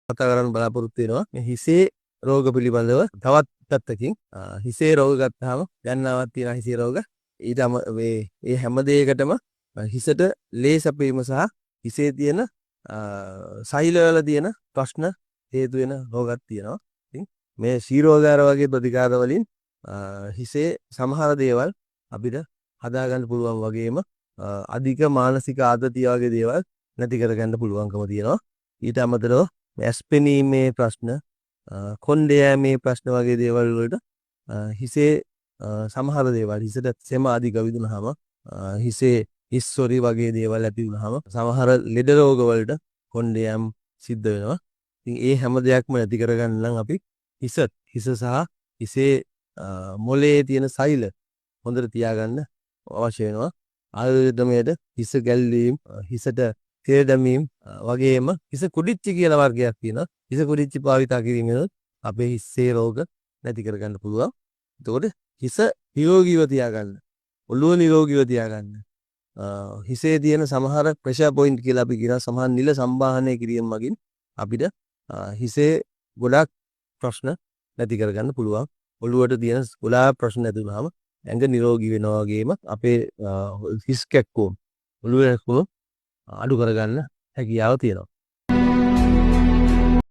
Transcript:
කතා කරන්න බලාපොරොත්තු වෙනවා. මේ හිසේ රෝග පිළිබඳව තවත් පැත්තකින් හිසේ රෝග ගත්තාම ගන්නාවක් තියෙනවා හිසේ රෝග. ඊටම මේ හැම දෙයකටම හිසට ලේ සැපීම සහ හිසේ තියෙන සෛලවල තියෙන ප්‍රශ්න හේතු වෙන රෝගක් තියෙනවා. ඉතින් මේ ශීරෝධාර වගේ ප්‍රතිකාර වලින් හිසේ සමහර දේවල් අපිට හදාගන්න පුළුවන් වගේම අධික මානසික ආතතිය වගේ දේවල් නැති කරගන්න පුළුවන්කම තියෙනවා. ඊට අමතරව ඇස්පෙනීමේ ප්‍රශ්න, කොණ්ඩේ ප්‍රශ්න වගේ දේවල් වලට හිසේ සමහර දේවල් හිසට සෙම අධික විදුනහම හිසේ හිස්සොරි වගේ දේවල් ඇති වුනහම සමහර ලෙඩ රෝග වලට කොණ්ඩේයම් සිද්ධ වෙනවා. ඉතින් ඒ හැම දෙයක්ම නැති කරගන්න නම් අපි හිස සහ හිසේ මොලේ තියෙන සෛල හොඳට තියාගන්න අවශ්‍ය වෙනවා. ආයුර්වේදමයේද හිස ගැල්වීම, හිසට තෙල් දැමීම වගේම හිස කුඩිච්චි කියලා වර්ගයක් තියෙනවා. හිස කුඩිච්චි භාවිතා කිරීමෙන් අපේ හිස්සේ රෝග නැති කරගන්න පුළුවන්. එතකොට හිස නිරෝගීව තියාගන්න, ඔළුව නිරෝගීව තියාගන්න. හිසේ තියෙන සමහර ප්‍රෙෂර් පොයින්ට් කියලා අපි කියන සමහර නිල සම්බාහනය කිරීම මගින් අපිට හිසේ ගොඩක් ප්‍රශ්න නැති කරගන්න පුළුවන්. ඔළුවට තියෙන ගොඩාක් ප්‍රශ්න නැති වුනහම ඇඟ නිරෝගී වෙනවා වගේම අපේ හිස් කැක්කුම් ඔළුවේ කැක්කුම් අඩු කරගන්න හැකියාව තියෙනවා.